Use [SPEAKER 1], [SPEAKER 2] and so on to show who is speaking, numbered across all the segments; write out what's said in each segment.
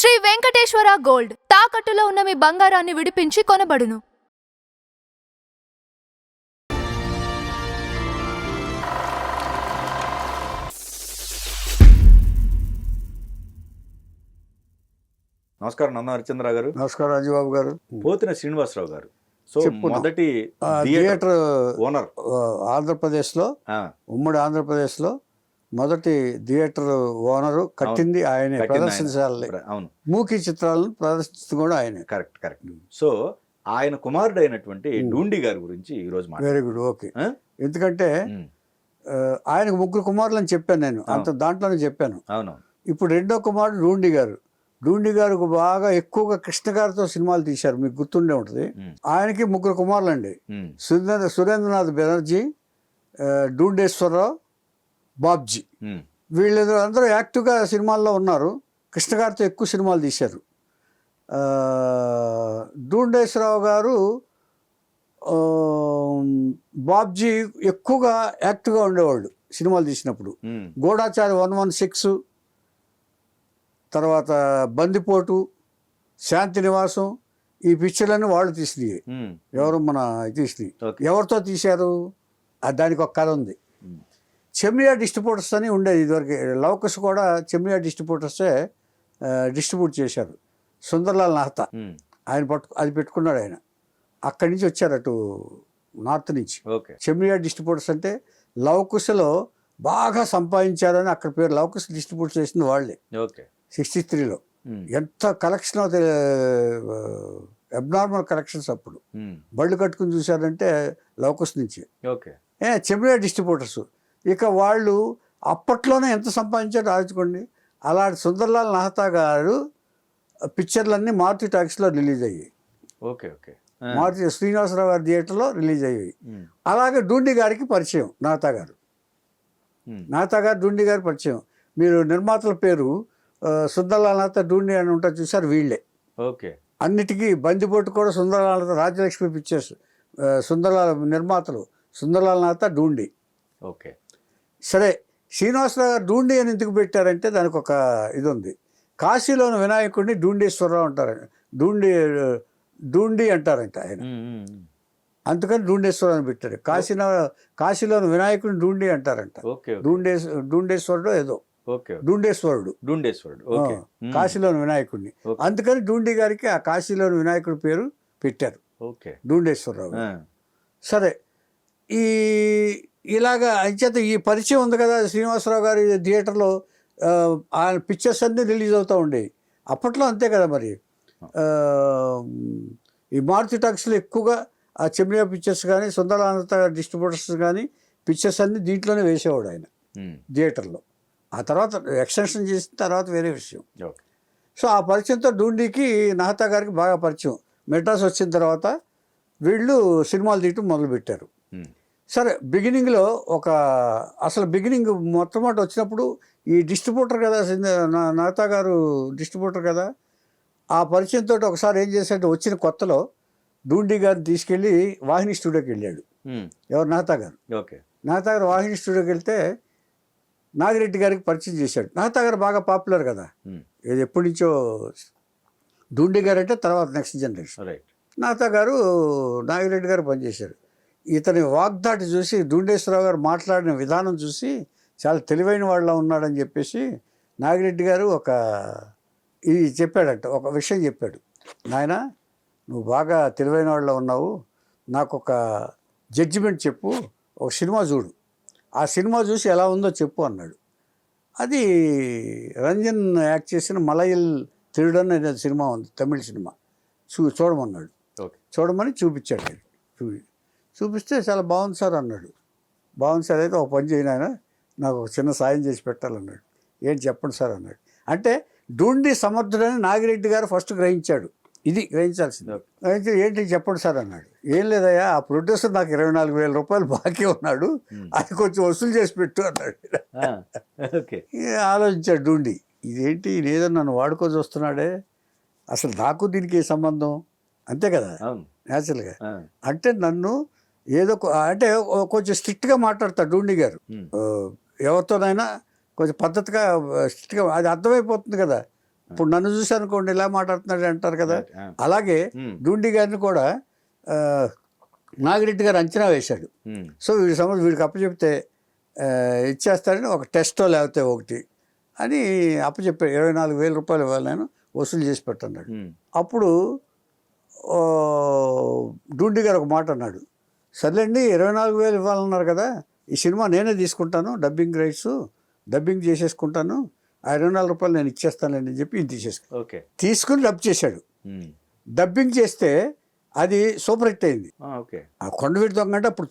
[SPEAKER 1] Shri Venkateswara gold తాకట్టులో ఉన్న మీ బంగారాన్ని విడిపించి కొనబడును.
[SPEAKER 2] నమస్కారం నంద హరిచంద్ర గారు.
[SPEAKER 3] నమస్కారం రాజబాబు గారు.
[SPEAKER 2] పోతిన శ్రీనివాసరావు గారు సో మొదటి
[SPEAKER 3] థియేటర్
[SPEAKER 2] ఓనర్
[SPEAKER 3] ఆంధ్రప్రదేశ్లో, ఉమ్మడి ఆంధ్రప్రదేశ్లో మొదటి థియేటర్ ఓనరు, కట్టింది ఆయనే, ప్రదర్శనశాలని, మూకీ చిత్రాలను ప్రదర్శించింది కూడా ఆయనే.
[SPEAKER 2] Correct correct. సో ఆయన కుమారుడు అయినటువంటి డూండి గారి గురించి ఈ రోజు
[SPEAKER 3] వెరీ గుడ్. ఓకే. ఎందుకంటే ఆయనకు 3 కుమారులు అని చెప్పాను నేను, అంత దాంట్లోనే చెప్పాను.
[SPEAKER 2] అవును.
[SPEAKER 3] ఇప్పుడు రెండో కుమారుడు డూండి గారు. డూండి గారికి బాగా ఎక్కువగా కృష్ణ గారితో సినిమాలు తీశారు, మీకు గుర్తుండే ఉంటుంది. ఆయనకి 3 కుమారులు అండి. సురేంద్రనాథ్ బెనర్జీ, డూండేశ్వరరావు, బాబ్జీ. వీళ్ళందరూ యాక్టివ్గా సినిమాల్లో ఉన్నారు. కృష్ణ గారితో ఎక్కువ సినిమాలు తీశారు. డూండేశ్వరరావు గారు, బాబ్జీ ఎక్కువగా యాక్టివ్గా ఉండేవాళ్ళు సినిమాలు తీసినప్పుడు. గూఢాచారి 116, తర్వాత బందిపోటు, శాంతి నివాసం, ఈ పిక్చర్లన్నీ వాళ్ళు తీసినాయి. ఎవరు మన తీసినాయి. ఎవరితో తీశారు దానికి ఒక కథ ఉంది. చెమ్మియా డిస్ట్రిబ్యూటర్స్ అని ఉండేది ఇదివరకు. లవకుశ కూడా చెమ్మియా డిస్ట్రిబ్యూటర్సే డిస్ట్రిబ్యూట్ చేశారు. సుందర్లాల్ నాహతా ఆయన అది పెట్టుకున్నాడు ఆయన. అక్కడి నుంచి వచ్చారు అటు నార్త్ నుంచి. చెమ్మియా డిస్ట్రిబ్యూటర్స్ అంటే లవకుశలో బాగా సంపాదించారని అక్కడ పేరు. లవకుశ డిస్ట్రిబ్యూట్ చేసింది వాళ్ళే 63లో. ఎంత కలెక్షన్ అబ్నార్మల్ కలెక్షన్స్ అప్పుడు. బళ్ళు కట్టుకుని చూశారంటే లవకుశ నుంచి. చెమ్మియా డిస్ట్రిబ్యూటర్స్. ఇక వాళ్ళు అప్పట్లోనే ఎంత సంపాదించారో ఆలోచుకోండి. అలాంటి సుందర్లాల్ నాహతా గారు పిక్చర్లన్నీ మారుతి టాకీస్లో రిలీజ్ అయ్యాయి. మారుతి శ్రీనివాసరావు గారి థియేటర్లో రిలీజ్ అయ్యాయి. అలాగే డూండి గారికి పరిచయం నాహతా గారు. నాహతా గారు డూండి గారి పరిచయం. మీరు నిర్మాతల పేరు సుందర్లాల్ నాహతా, డూండి అని ఉంటారు చూసారు, వీళ్ళే. అన్నిటికీ బందిపోటు కూడా సుందర్లాల్ నాహతా, రాజ్యలక్ష్మి పిక్చర్స్ సుందర్లాల్ నిర్మాతలు సుందర్లాల్ నాహతా, డూండి. సరే, శ్రీనివాసరావు గారు డూండి అని ఎందుకు పెట్టారంటే దానికి ఒక ఇది ఉంది. కాశీలోని వినాయకుడిని డూండేశ్వరరావు అంటారు. డూండి అంటారంట ఆయన, అందుకని డూండేశ్వరరావు అని పెట్టారు. కాశీలోని వినాయకుడిని డూండి అంటారంట. డూండేశ్వరుడు ఏదో, డూండేశ్వరుడు కాశీలోని వినాయకుడిని. అందుకని డూండి గారికి ఆ కాశీలోని వినాయకుడి పేరు పెట్టారు, డూండేశ్వరరావు. సరే, ఇలాగా అంచేత ఈ పరిచయం ఉంది కదా శ్రీనివాసరావు గారి థియేటర్లో. ఆయన పిక్చర్స్ అన్నీ రిలీజ్ అవుతూ ఉండేవి అప్పట్లో, అంతే కదా మరి. ఈ మారుతి టాకీస్లో ఎక్కువగా ఆ చెమ్మియా పిక్చర్స్ కానీ, సుందరానంద డిస్ట్రిబ్యూటర్స్ కానీ పిక్చర్స్ అన్నీ దీంట్లోనే వేసేవాడు ఆయన థియేటర్లో. ఆ తర్వాత ఎక్స్టెన్షన్ చేసిన తర్వాత వేరే విషయం. సో ఆ పరిచయంతో డూండికి నాహతా గారికి బాగా పరిచయం. మెడ్రాస్ వచ్చిన తర్వాత వీళ్ళు సినిమాలు తీయటం మొదలుపెట్టారు. సరే, బిగినింగ్లో అసలు బిగినింగ్ మొట్టమొదటి వచ్చినప్పుడు ఈ డిస్ట్రిబ్యూటర్ కదా, నాహతా గారు డిస్ట్రిబ్యూటర్ కదా, ఆ పరిచయంతో ఒకసారి ఏం చేశాడంటే వచ్చిన కొత్తలో డూండి గారిని తీసుకెళ్ళి వాహిని స్టూడియోకి వెళ్ళాడు. ఎవరు? నాహతా గారు. నాహతా గారు వాహిని స్టూడియోకి వెళ్తే నాగిరెడ్డి గారికి పరిచయం చేశాడు. నాహతా గారు బాగా పాపులర్ కదా, ఇది ఎప్పటి నుంచో. డూండి గారు అంటే తర్వాత నెక్స్ట్ జనరేషన్. నాహతా గారు నాగిరెడ్డి గారు పనిచేశారు. ఇతని వాగ్దాటి చూసి, డూండేశ్వరరావు గారు మాట్లాడిన విధానం చూసి చాలా తెలివైన వాళ్ళ ఉన్నాడని చెప్పేసి నాగిరెడ్డి గారు ఇది చెప్పాడంట, ఒక విషయం చెప్పాడు. నాయన, నువ్వు బాగా తెలివైన వాళ్ళ ఉన్నావు, నాకు ఒక జడ్జిమెంట్ చెప్పు, ఒక సినిమా చూడు, ఆ సినిమా చూసి ఎలా ఉందో చెప్పు అన్నాడు. అది రంజన్ యాక్ట్ చేసిన మలయల్ తిరుడన్ అనే సినిమా ఉంది, తమిళ సినిమా. చూడమన్నాడు. చూడమని చూపించాడు. చూపిస్తే చాలా బాగుంది సార్ అన్నాడు. బాగుంది సార్, అయితే ఒక పని చేయను, ఆయన నాకు ఒక చిన్న సాయం చేసి పెట్టాలన్నాడు. ఏంటి చెప్పండి సార్ అన్నాడు. అంటే డూండి సమర్థుడని నాగిరెడ్డి గారు ఫస్ట్ గ్రహించాడు. ఇది గ్రహించాల్సింది. ఏంటి చెప్పండి సార్ అన్నాడు. ఏం లేదయ్యా, ఆ ప్రొడ్యూసర్ నాకు 24,000 రూపాయలు బాకీ ఉన్నాడు, అది కొంచెం వసూలు చేసి పెట్టు అన్నాడు. ఆలోచించాడు డూండి, ఇదేంటి ఏదో నన్ను వాడుకో చూస్తున్నాడే, అసలు నాకు దీనికి ఏ సంబంధం, అంతే కదా న్యాచురల్గా. అంటే నన్ను ఏదో అంటే కొంచెం స్ట్రిక్ట్గా మాట్లాడతాడు డూండి గారు. ఎవరితోనైనా కొంచెం పద్ధతిగా స్ట్రిక్ట్గా, అది అర్థమైపోతుంది కదా. ఇప్పుడు నన్ను చూసి అనుకోండి ఇలా మాట్లాడుతున్నాడు అంటారు కదా,
[SPEAKER 2] ఆ.
[SPEAKER 3] అలాగే డూండి గారిని కూడా ఆ, నాగిరెడ్డి గారు అంచనా వేశాడు.
[SPEAKER 2] ఉమ్.
[SPEAKER 3] సో వీడికి అప్పచెప్తే ఇచ్చేస్తాడని ఒక టెస్టో లేకపోతే ఒకటి అని అప్పచెప్పాడు. 24,000 రూపాయలు ఇవ్వాలి, నేను వసూలు చేసి పెట్టన్నాడు.
[SPEAKER 2] ఉమ్.
[SPEAKER 3] అప్పుడు ఆ, డూండి గారు ఒక మాట అన్నాడు, సర్లేండి 24,000 ఇవ్వాలన్నారు కదా, ఈ సినిమా నేనే తీసుకుంటాను, డబ్బింగ్ రైట్స్ డబ్బింగ్ చేసేసుకుంటాను, ఆ 24 రూపాయలు నేను ఇచ్చేస్తానండి అని చెప్పి ఇది తీసేసుకున్నాను.
[SPEAKER 2] ఓకే.
[SPEAKER 3] తీసుకుని డబ్ చేశాడు.
[SPEAKER 2] ఉమ్.
[SPEAKER 3] డబ్బింగ్ చేస్తే అది సూపర్ హిట్ అయింది.
[SPEAKER 2] ఓకే.
[SPEAKER 3] ఆ కొండవీటి దొంగ అంటే అప్పుడు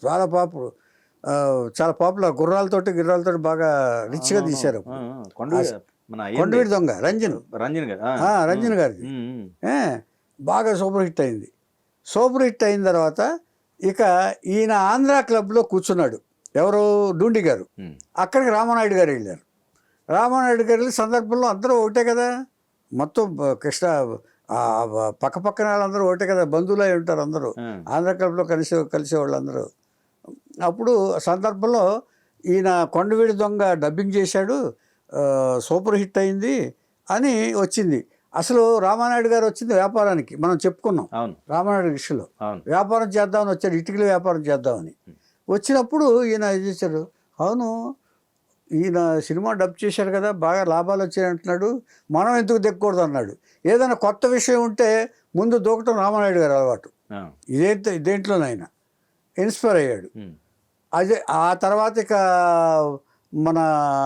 [SPEAKER 3] చాలా పాపులర్, గిర్రాలతోటి బాగా రిచ్గా తీశారు. కొండవీటి దొంగ రంజన్ రంజన్ గారిది బాగా సూపర్ హిట్ అయింది. సూపర్ హిట్ అయిన తర్వాత ఇక ఈయన ఆంధ్ర క్లబ్లో కూర్చున్నాడు. ఎవరు? డూండి గారు. అక్కడికి రామానాయుడు గారు వెళ్ళారు. రామానాయుడు గారు వెళ్ళిన సందర్భంలో అందరూ ఒకటే కదా, మొత్తం కృష్ణ పక్కన వాళ్ళందరూ ఒకటే కదా, బంధువులు అయి ఉంటారు అందరూ. ఆంధ్ర క్లబ్లో కలిసే వాళ్ళందరూ. అప్పుడు సందర్భంలో ఈయన కొండవీడి దొంగ డబ్బింగ్ చేశాడు, సూపర్ హిట్ అయింది అని వచ్చింది. అసలు రామానాయుడు గారు వచ్చింది వ్యాపారానికి, మనం చెప్పుకున్నాం రామానాయుడు విషయంలో. వ్యాపారం చేద్దామని వచ్చాడు, ఇటుకల వ్యాపారం చేద్దామని వచ్చినప్పుడు ఈయన ఇది చేశాడు. అవును, ఈయన సినిమా డబ్ చేశాడు కదా, బాగా లాభాలు వచ్చాయంటున్నాడు, మనం ఎందుకు దిక్కకూడదు అన్నాడు. ఏదైనా కొత్త విషయం ఉంటే ముందు దూకటం రామానాయుడు గారు అలవాటు. దేంట్లోనైనా ఇన్స్పైర్ అయ్యాడు. అదే ఆ తర్వాత ఇక మన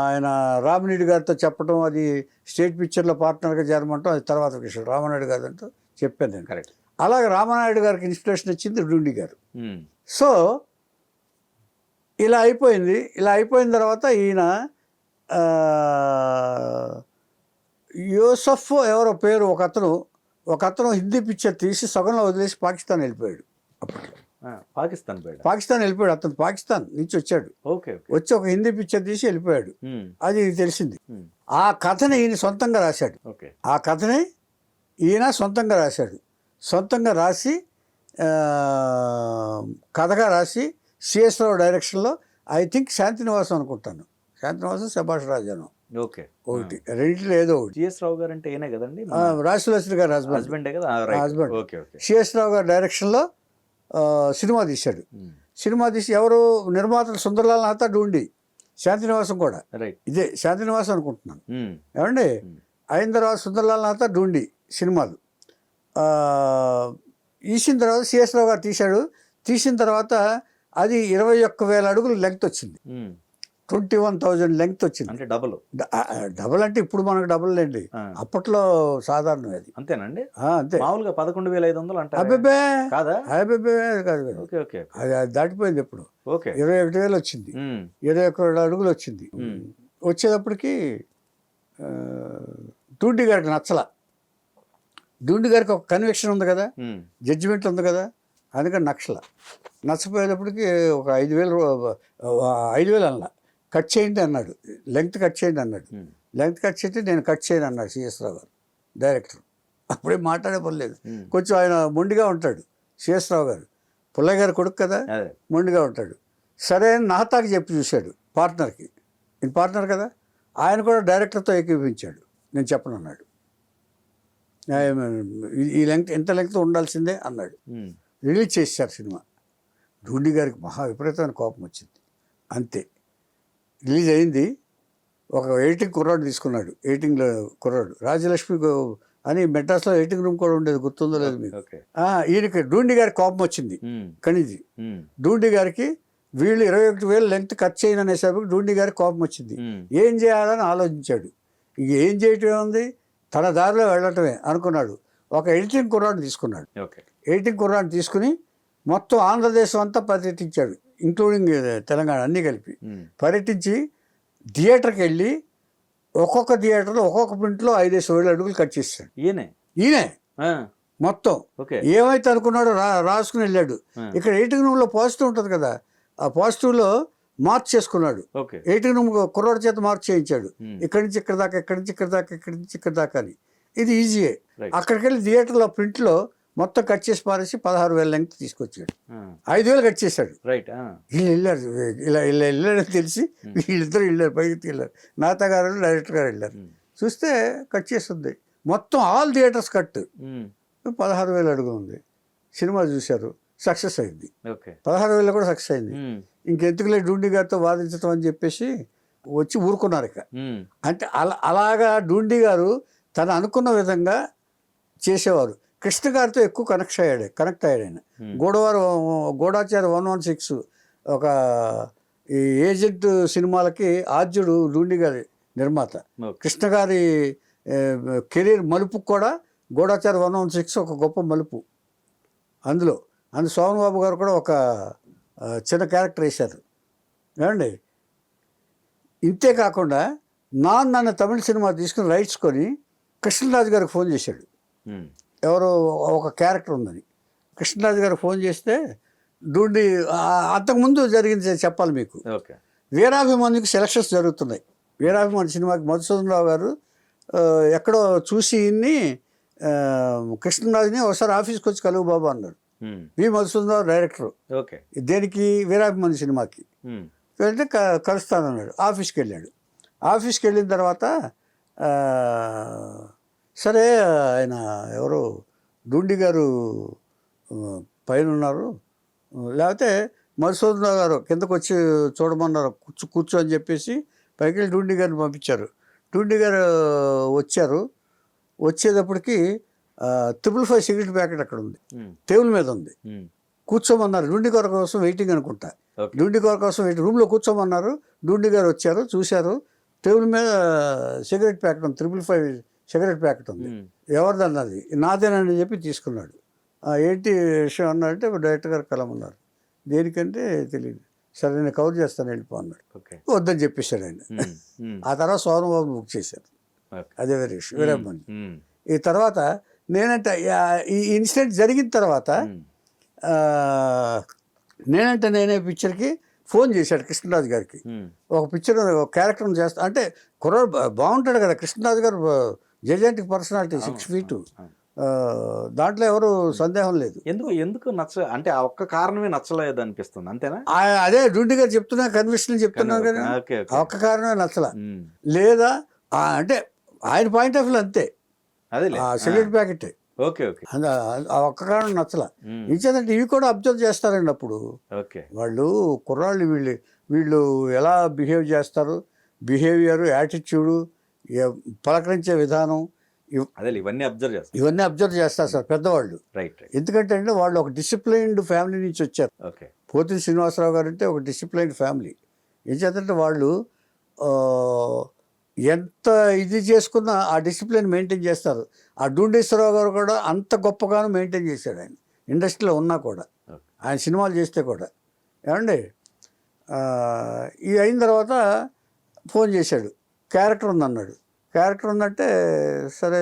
[SPEAKER 3] ఆయన రామిరెడ్డి గారితో చెప్పడం, అది స్టేట్ పిక్చర్లో పార్ట్నర్గా చేరమంటాం, అది తర్వాత విషయం. రామానాయుడు గారు అంటూ చెప్పాను నేను. కరెక్ట్. అలాగే రామానాయుడు గారికి ఇన్స్పిరేషన్ ఇచ్చింది డూండి గారు. సో ఇలా అయిపోయింది. ఇలా అయిపోయిన తర్వాత ఈయన యూసఫ్ ఎవరో పేరు ఒక అతను హిందీ పిక్చర్ తీసి సగంలో వదిలేసి పాకిస్తాన్ వెళ్ళిపోయాడు. అప్పట్లో పాకిస్తాన్ వెళ్ళిపోయాడు. అతను పాకిస్తాన్ నుంచి వచ్చాడు. వచ్చి ఒక హిందీ పిక్చర్ తీసి వెళ్ళిపోయాడు. అది తెలిసింది. ఆ కథని ఈయన సొంతంగా రాశాడు. సొంతంగా రాసి కథగా రాసి సిఎస్ రావు డైరెక్షన్లో, ఐ థింక్ శాంతినివాసం అనుకుంటాను, శాంతినివాసం శభాష్ రాజాను ఒకటి, రెండింటిలో ఏదో ఒకటి.
[SPEAKER 2] సిఎస్ రావు గారు అంటే ఏనే కదండి,
[SPEAKER 3] రాజులక్ష్మి గారు హస్బెండ్. సిఎస్ రావు గారు డైరెక్షన్లో సినిమా తీశాడు. సినిమా తీసి ఎవరు నిర్మాతలు? సుందర్లాల్ నాథా, డూండి, శాంతినివాసం కూడా ఇదే శాంతినివాసం అనుకుంటున్నాను. ఏమండి? అయిన తర్వాత సుందర్లాల్ నాథా, డూండి సినిమాలు తీసిన తర్వాత సిఎస్ రావు గారు తీశాడు. తీసిన తర్వాత అది 21,000 అడుగులు లెంగ్త్ వచ్చింది. 21,000 లెంగ్త్ వచ్చింది. అంటే డబుల్ అంటే ఇప్పుడు మనకు డబుల్ లేండి, అప్పట్లో సాధారణం అది.
[SPEAKER 2] అంతేనండి?
[SPEAKER 3] అంతే.
[SPEAKER 2] మామూలుగా 11,500 అంటే
[SPEAKER 3] అబ్బే కాదు, అది దాటిపోయింది. ఇప్పుడు 21,000 వచ్చింది, 21 అడుగులు వచ్చింది. వచ్చేటప్పటికి డూండి గారికి నచ్చల. డూండి గారికి ఒక కన్విక్షన్ ఉంది కదా, జడ్జిమెంట్ ఉంది కదా, అందుకని నచ్చపోయేటప్పటికి ఒక 5,000 అన్నా కట్ చేయండి అన్నాడు. లెంగ్త్ కట్ చేయండి అన్నాడు. లెంగ్త్ కట్ చేస్తే నేను కట్ చేయను అన్నాడు సిఎస్ రావు గారు డైరెక్టర్. అప్పుడే మాట్లాడే పర్లేదు. కొంచెం ఆయన మొండిగా ఉంటాడు సిఎస్ రావు గారు, పుల్లయ్య గారు కొడుకు కదా, మొండిగా ఉంటాడు. సరే అని నాతాకి చెప్పి చూశాడు పార్ట్నర్కి. నేను పార్ట్నర్ కదా, ఆయన కూడా డైరెక్టర్తో ఏకీపించాడు. నేను చెప్పను అన్నాడు. ఈ లెంగ్త్ ఎంత లెంగ్త్ ఉండాల్సిందే అన్నాడు. రిలీజ్ చేశారు సినిమా. డూండి గారికి మహా విపరీతమైన కోపం వచ్చింది. అంతే, రిలీజ్ అయింది. ఒక ఎడిటింగ్ కుర్రాడు తీసుకున్నాడు. ఎడిటింగ్లో కుర్రాడు రాజలక్ష్మి అని మెడ్రాస్లో ఎడిటింగ్ రూమ్ కూడా ఉండేది, గుర్తుందో లేదు మీకు? ఈయనకి డూండి గారికి కోపం వచ్చింది. కనిది డూండి గారికి వీళ్ళు 21,000 లెంగ్త్ కట్ చేయను అనేసరికి డూండి గారికి కోపం వచ్చింది. ఏం చేయాలని ఆలోచించాడు. ఇక ఏం చేయటమే ఉంది, తన దారిలో వెళ్ళటమే అనుకున్నాడు. ఒక ఎడిటింగ్ కుర్రాడు తీసుకున్నాడు. ఎడిటింగ్ కుర్రాడు తీసుకుని మొత్తం ఆంధ్రదేశం అంతా పర్యటించాడు, ఇంక్లూడింగ్ తెలంగాణ అన్నీ కలిపి పర్యటించి థియేటర్కి వెళ్ళి ఒక్కొక్క థియేటర్లో ఒక్కొక్క ప్రింట్లో 5,000 అడుగులు కట్ చేశాడు. ఈయనే మొత్తం ఏమైతే అనుకున్నాడో రాసుకుని వెళ్ళాడు. ఇక్కడ ఎడిటింగ్ రూమ్లో పాజిటివ్ ఉంటుంది కదా, ఆ పాజిటివ్లో మార్క్ చేసుకున్నాడు. ఎడిటింగ్ రూమ్ కుర్రాడు చేత మార్క్ చేయించాడు. ఇక్కడి నుంచి ఇక్కడ దాకా, ఇక్కడి నుంచి ఇక్కడ దాకా, ఇక్కడి నుంచి ఇక్కడ దాకా అని. ఇది ఈజీయే. అక్కడికి వెళ్ళి థియేటర్లో ప్రింట్లో మొత్తం కట్ చేసి పారేసి 16,000 లెంగ్త్ తీసుకొచ్చాడు. 5,000 కట్ చేశాడు. వీళ్ళు వెళ్ళారు, ఇలా వెళ్ళారని తెలిసి వీళ్ళిద్దరు వెళ్ళారు, పైకి వెళ్ళారు. నాతా గారు డైరెక్టర్ గారు వెళ్ళారు. చూస్తే కట్ చేస్తుంది. మొత్తం ఆల్ థియేటర్స్ కట్.
[SPEAKER 2] ఉమ్.
[SPEAKER 3] 16,000 అడుగు ఉంది. సినిమా చూశారు, సక్సెస్ అయింది.
[SPEAKER 2] ఓకే.
[SPEAKER 3] 16,000 కూడా సక్సెస్ అయింది.
[SPEAKER 2] ఉమ్.
[SPEAKER 3] ఇంకెందుకులే డూండి గారితో వాదించడం అని చెప్పేసి వచ్చి ఊరుకున్నారు ఇక.
[SPEAKER 2] ఉమ్.
[SPEAKER 3] అంటే అలాగా డూండి గారు తను అనుకున్న విధంగా చేసేవారు. కృష్ణ గారితో ఎక్కువ కనెక్ట్ అయ్యాడు ఆయన. గూఢాచారి 116 ఒక ఈ ఏజెంట్ సినిమాలకి ఆద్యుడు డూండి గారి నిర్మాత.
[SPEAKER 2] ఓకే.
[SPEAKER 3] కృష్ణ గారి కెరీర్ మలుపు కూడా గూఢాచారి 116 ఒక గొప్ప మలుపు. అందులో సోమన్ బాబు గారు కూడా ఒక చిన్న క్యారెక్టర్ వేశారు ఏమండి. ఇంతే కాకుండా నన్ను తమిళ సినిమా తీసుకుని రైట్స్ కొని కృష్ణరాజు గారికి ఫోన్ చేశాడు.
[SPEAKER 2] ఉమ్.
[SPEAKER 3] ఎవరో ఒక క్యారెక్టర్ ఉందని కృష్ణరాజు గారికి ఫోన్ చేస్తే డూండి అంతకుముందు జరిగింది చెప్పాలి మీకు.
[SPEAKER 2] ఓకే.
[SPEAKER 3] వీరాభిమానికి సెలక్షన్స్ జరుగుతున్నాయి. వీరాభిమాని సినిమాకి మధుసూదన్ రావు గారు ఎక్కడో చూసి ఇన్ని కృష్ణరాజుని ఒకసారి ఆఫీస్కి వచ్చి కలువు బాబు అన్నాడు.
[SPEAKER 2] ఉమ్.
[SPEAKER 3] వి మధుసూదన్ రావు డైరెక్టర్.
[SPEAKER 2] ఓకే.
[SPEAKER 3] దేనికి? వీరాభిమాని సినిమాకి.
[SPEAKER 2] ఉమ్.
[SPEAKER 3] వెళ్తే కలుస్తానన్నాడు. ఆఫీస్కి వెళ్ళాడు. ఆఫీస్కి వెళ్ళిన తర్వాత సరే ఆయన ఎవరు డూండి గారు పైన ఉన్నారు, లేకపోతే మధుసూదన్ రావు గారు కిందకు వచ్చి చూడమన్నారు, కూర్చో అని చెప్పేసి పైకి వెళ్ళి డూండి గారిని పంపించారు. డూండి గారు వచ్చారు. వచ్చేటప్పటికి 555 సిగరెట్ ప్యాకెట్ అక్కడ ఉంది, టేబుల్ మీద ఉంది. కూర్చోమన్నారు. డూండి గారి కోసం వెయిటింగ్ అనుకుంటా. డూండి గారి కోసం రూమ్లో కూర్చోమన్నారు. డూండి గారు వచ్చారు, చూశారు. టేబుల్ మీద సిగరెట్ ప్యాకెట్ ఉంది, 555 సిగరెట్ ప్యాకెట్ ఉంది. ఎవరిదన్నది? నాదేనని చెప్పి తీసుకున్నాడు. ఏంటి విషయం అన్నాడంటే డైరెక్టర్ గారు కలమన్నారు. దేనికంటే తెలియదు. సరే నేను కవర్ చేస్తాను వెళ్ళిపో అన్నాడు. వద్దని చెప్పేశాడు ఆయన. ఆ తర్వాత సోమన్ బాబు బుక్ చేశారు. అదే వేరే విషయం, వేరే మంది. ఈ తర్వాత ఈ ఇన్సిడెంట్ జరిగిన తర్వాత నేనే పిక్చర్కి ఫోన్ చేశాడు కృష్ణరాజు గారికి. ఒక పిక్చర్ ఒక క్యారెక్టర్ని చేస్తా అంటే కుర్రాడు బాగుంటాడు కదా. కృష్ణరాజు గారు జెజెంటిక్ పర్సనాలిటీ, 6 feet. దాంట్లో ఎవరు సందేహం లేదు.
[SPEAKER 2] ఎందుకు అంటే ఆ ఒక్క కారణమే నచ్చలేదు అనిపిస్తుంది, అంతేనా?
[SPEAKER 3] అదే డూండి గారు చెప్తున్నా, కన్విక్షన్ చెప్తున్నాను కదా, ఆ ఒక్క కారణమే నచ్చల. లేదా అంటే ఆయన పాయింట్ ఆఫ్ వ్యూ అంతే,
[SPEAKER 2] అదే
[SPEAKER 3] సిగరెట్ ప్యాకెట్.
[SPEAKER 2] ఓకే. ఓకే.
[SPEAKER 3] ఆ ఒక్క కారణం నచ్చల. ఇచ్చేదంటే ఇవి కూడా అబ్జర్వ్ చేస్తారండి అప్పుడు.
[SPEAKER 2] ఓకే.
[SPEAKER 3] వాళ్ళు కుర్రాళ్ళు వీళ్ళు ఎలా బిహేవ్ చేస్తారు, బిహేవియర్, యాటిట్యూడు, పలకరించే విధానం, ఇవన్నీ అబ్జర్వ్ చేస్తారు సార్ పెద్దవాళ్ళు. ఎందుకంటే అంటే వాళ్ళు ఒక డిసిప్లైన్డ్ ఫ్యామిలీ నుంచి వచ్చారు. పోతిరి శ్రీనివాసరావు గారు అంటే ఒక డిసిప్లైన్డ్ ఫ్యామిలీ. ఏం చేద్దంటే వాళ్ళు ఎంత ఇది చేసుకున్నా ఆ డిసిప్లిన్ మెయింటైన్ చేస్తారు. ఆ డూండేశ్వరరావు గారు కూడా అంత గొప్పగాను మెయింటైన్ చేశాడు ఆయన, ఇండస్ట్రీలో ఉన్నా కూడా, ఆయన సినిమాలు చేస్తే కూడా. ఏమండి ఇది అయిన తర్వాత ఫోన్ చేశాడు. క్యారెక్టర్ ఉందన్నాడు. క్యారెక్టర్ ఉందంటే సరే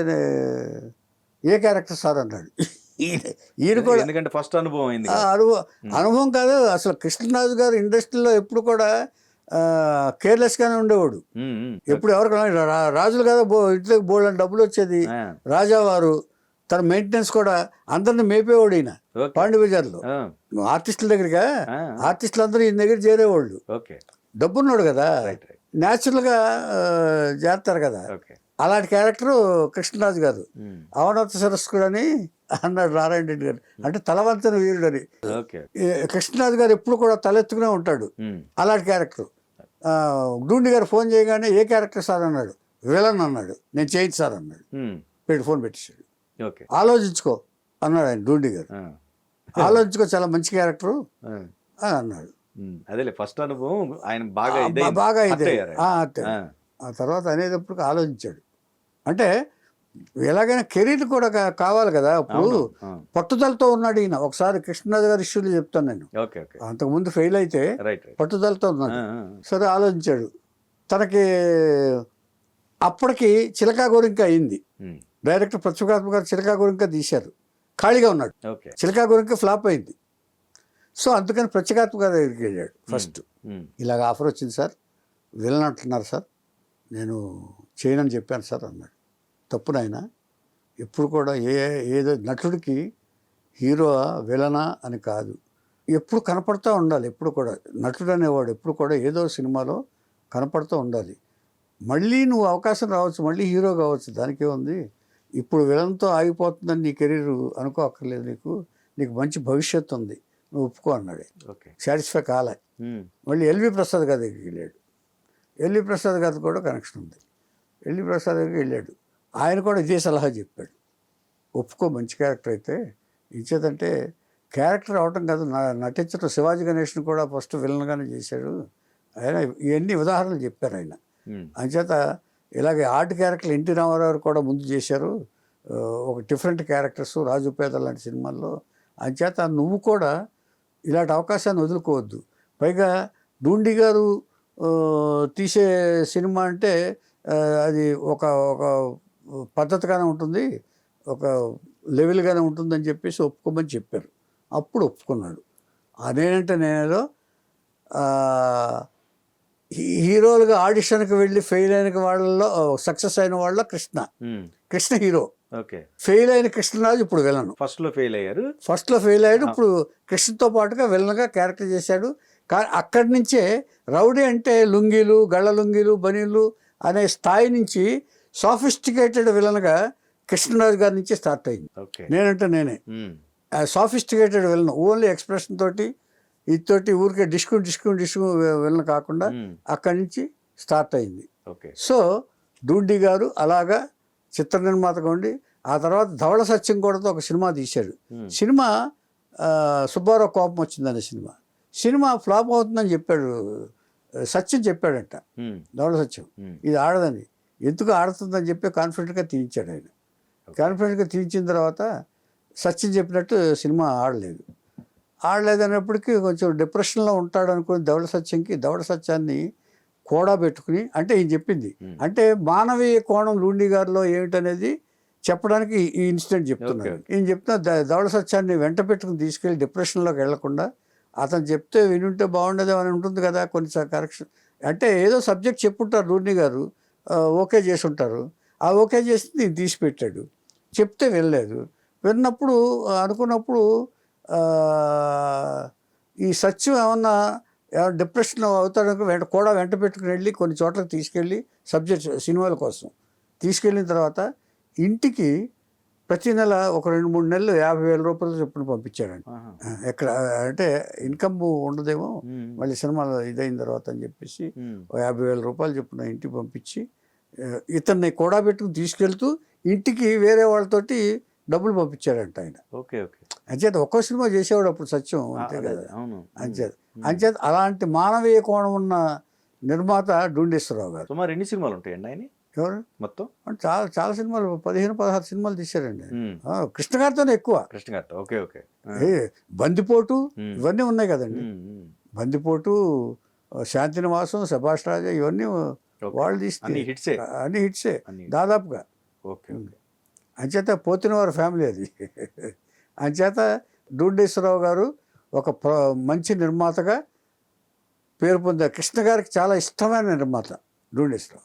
[SPEAKER 3] ఏ క్యారెక్టర్ సార్ అన్నాడు. ఈయన కూడా
[SPEAKER 2] ఎందుకంటే ఫస్ట్ అనుభవం అయింది.
[SPEAKER 3] అనుభవం కాదు అసలు. కృష్ణరాజు గారు ఇండస్ట్రీలో ఎప్పుడు కూడా కేర్లెస్గానే ఉండేవాడు. ఎప్పుడు ఎవరికి రాజులు కదా ఇంట్లోకి బోల్డ్ డబ్బులు వచ్చేది. రాజావారు తన మెయింటెనెన్స్ కూడా అందరిని మేపేవాడు ఈయన. పాండి బజార్లో ఆర్టిస్టుల దగ్గరగా ఆర్టిస్టులు అందరూ ఈయన దగ్గర చేరేవాళ్ళు. డబ్బున్నాడు కదా, న్యాచురల్గా చేస్తారు కదా. అలాంటి క్యారెక్టరు కృష్ణరాజు గారు. అవనత సరస్కుడు అని అన్నాడు నారాయణ రెడ్డి గారు, అంటే తలవంతన వీరుడు అని. కృష్ణరాజు గారు ఎప్పుడు కూడా తలెత్తుకునే ఉంటాడు. అలాంటి క్యారెక్టర్. డూండి గారు ఫోన్ చేయగానే ఏ క్యారెక్టర్ సార్ అన్నాడు. విలన్ అన్నాడు. నేను చేయను సార్ అన్నాడు. ఫోన్ పెట్టేశాడు. ఆలోచించుకో అన్నాడు ఆయన డూండి గారు. ఆలోచించుకో, చాలా మంచి క్యారెక్టరు అని అన్నాడు.
[SPEAKER 2] అదే ఫస్ట్ అనుభవం ఆయన బాగా
[SPEAKER 3] ఇదే. ఆ తర్వాత అనేటప్పుడు ఆలోచించాడు. అంటే ఎలాగైనా కెరీర్ కూడా కావాలి కదా. ఇప్పుడు పట్టుదలతో ఉన్నాడు ఈయన. ఒకసారి కృష్ణరాజు గారి ఇష్యూలు చెప్తాను నేను. అంతకుముందు ఫెయిల్ అయితే పట్టుదలతో ఉన్నాడు. సరే ఆలోచించాడు. తనకి అప్పటికి చిలకా గోరింక అయింది. డైరెక్టర్ ప్రత్యేకాత్మ గారు చిలకా గోరింక తీశారు. ఖాళీగా ఉన్నాడు. చిలకా గోరింక ఫ్లాప్ అయింది. సో అందుకని ప్రత్యేకాత్మ గారి దగ్గరికి వెళ్ళాడు. ఫస్ట్ ఇలాగ ఆఫర్ వచ్చింది సార్, విలన్ అంటున్నారు సార్, నేను చేయనని చెప్పాను సార్ అన్నాడు. తప్పు నాయన, ఎప్పుడు కూడా ఏదో నటుడికి హీరో విలనా అని కాదు, ఎప్పుడు కనపడుతూ ఉండాలి. ఎప్పుడు కూడా నటుడు అనేవాడు ఎప్పుడు కూడా ఏదో సినిమాలో కనపడుతూ ఉండాలి. మళ్ళీ నువ్వు అవకాశం రావచ్చు, మళ్ళీ హీరో కావచ్చు, దానికే ఉంది. ఇప్పుడు విలన్తో ఆగిపోతుందని నీ కెరీర్ అనుకోక్కర్లేదు, నీకు మంచి భవిష్యత్తు ఉంది, నువ్వు ఒప్పుకో అన్నాడు.
[SPEAKER 2] ఓకే.
[SPEAKER 3] సాటిస్ఫై కాలే. మళ్ళీ ఎల్వి ప్రసాద్ గారి దగ్గరికి వెళ్ళాడు. ఎల్వి ప్రసాద్ గారితో కూడా కనెక్షన్ ఉంది. ఎల్వి ప్రసాద్ దగ్గరికి వెళ్ళాడు. ఆయన కూడా ఇదే సలహా చెప్పాడు, ఒప్పుకో మంచి క్యారెక్టర్ అయితే. ఇచ్చేదంటే క్యారెక్టర్ అవటం కాదు, నటించడం. శివాజీ గణేష్ని కూడా ఫస్ట్ విలన్గానే చేశాడు ఆయన. ఇవన్నీ ఉదాహరణలు చెప్పారు ఆయన. అంచేత ఇలాగే ఆర్ట్ క్యారెక్టర్లు ఎన్టీ రామారావు కూడా ముందు చేశారు, ఒక డిఫరెంట్ క్యారెక్టర్స్ రాజు పేద లాంటి సినిమాల్లో. అంచేత నువ్వు కూడా ఇలాంటి అవకాశాన్ని వదులుకోవద్దు. పైగా డూండి గారు తీసే సినిమా అంటే అది ఒక పద్ధతిగానే ఉంటుంది, ఒక లెవెల్గానే ఉంటుందని చెప్పేసి ఒప్పుకోమని చెప్పారు. అప్పుడు ఒప్పుకున్నాడు. అదేంటే నేనేదో హీరోలుగా ఆడిషన్కి వెళ్ళి ఫెయిల్ అయిన వాళ్ళలో సక్సెస్ అయిన వాళ్ళలో కృష్ణ హీరో.
[SPEAKER 2] ఓకే.
[SPEAKER 3] ఫెయిల్ అయిన కృష్ణరాజు ఇప్పుడు విలను.
[SPEAKER 2] ఫస్ట్లో ఫెయిల్ అయ్యారు.
[SPEAKER 3] ఇప్పుడు కృష్ణతో పాటుగా విలన్గా క్యారెక్టర్ చేశాడు. కానీ అక్కడి నుంచే రౌడీ అంటే లుంగీలు, గళ్ళ లుంగీలు, బనీలు అనే స్థాయి నుంచి సాఫిస్టికేటెడ్ విలన్గా కృష్ణరాజు గారి నుంచి స్టార్ట్ అయింది. నేనంటే నేనే సాఫిస్టికేటెడ్ విలన్, ఓన్లీ ఎక్స్ప్రెషన్ తోటి ఇతోటి ఊరికే డిస్కౌంట్ విలన్ కాకుండా అక్కడి నుంచి స్టార్ట్ అయింది. సో డూండి గారు అలాగా చిత్ర నిర్మాతగా ఉండి ఆ తర్వాత ధవళ సత్యం కూడాతో ఒక సినిమా తీశాడు. సినిమా సుబ్బారావు కోపం వచ్చిందనే సినిమా ఫ్లాప్ అవుతుందని చెప్పాడు. సత్యం చెప్పాడంట, ధవళ సత్యం ఇది ఆడదని. ఎందుకు ఆడుతుందని చెప్పి కాన్ఫిడెంట్గా తీయించాడు ఆయన. కాన్ఫిడెంట్గా తీయించిన తర్వాత సత్యం చెప్పినట్టు సినిమా ఆడలేదన్నప్పటికీ కొంచెం డిప్రెషన్లో ఉంటాడు అనుకుని ధవళ సత్యాన్ని కూడా పెట్టుకుని, అంటే ఈయన చెప్పింది అంటే మానవీయ కోణం డూండి గారిలో ఏమిటనేది చెప్పడానికి ఈ ఇన్సిడెంట్ చెప్తున్నాను. ఈయన చెప్తున్నా ధవళ సత్యాన్ని వెంట పెట్టుకుని తీసుకెళ్ళి డిప్రెషన్లోకి వెళ్లకుండా అతను చెప్తే వినుంటే బాగుండేది అని ఉంటుంది కదా కొన్ని కరెక్షన్. అంటే ఏదో సబ్జెక్ట్ చెప్పుంటారు డూండి గారు, ఓకే చేసి ఉంటారు. ఆ ఓకే చేసి నేను తీసి పెట్టాడు. చెప్తే వెళ్ళలేదు. విన్నప్పుడు అనుకున్నప్పుడు ఈ సత్యం ఏమన్నా డిప్రెషన్ అవుతాడని వెంట పెట్టుకుని వెళ్ళి కొన్ని చోట్లకి తీసుకెళ్ళి సబ్జెక్ట్ సినిమాల కోసం తీసుకెళ్ళిన తర్వాత ఇంటికి ప్రతి నెల ఒక 2-3 నెలలు 50,000 రూపాయలు చొప్పున పంపించాడండి. ఎక్కడ అంటే ఇన్కమ్ ఉండదేమో మళ్ళీ సినిమాలు ఇదైన తర్వాత అని చెప్పేసి 50,000 రూపాయలు చొప్పున ఇంటికి పంపించి ఇతన్ని కూడా పెట్టుకుని తీసుకెళ్తూ ఇంటికి వేరే వాళ్ళతోటి డబ్బులు పంపించాడంట ఆయన. అంచేత ఒక్కో సినిమా చేసేవాడు అప్పుడు సత్యం, అంతే కదా. అంచేత అలాంటి మానవీయ కోణం ఉన్న నిర్మాత డూండేశ్వరరావు గారు.
[SPEAKER 2] సుమారు ఎన్ని సినిమాలు ఉంటాయండి ఆయన?
[SPEAKER 3] ఎవరు
[SPEAKER 2] మొత్తం
[SPEAKER 3] చాలా సినిమాలు 15-16 సినిమాలు తీశారండి. కృష్ణ గారితోనే ఎక్కువ. బందిపోటు ఇవన్నీ ఉన్నాయి కదండి. బందిపోటు, శాంతినివాసం, శభాష్ రాజా ఇవన్నీ వాళ్ళు తీస్తే అన్ని హిట్సే దాదాపుగా. అంచేత పోతినవారి ఫ్యామిలీ అది. అంచేత డూండేశ్వరరావు గారు ఒక మంచి నిర్మాతగా పేరు పొందారు. కృష్ణ గారికి చాలా ఇష్టమైన నిర్మాత డూండేశ్వరరావు.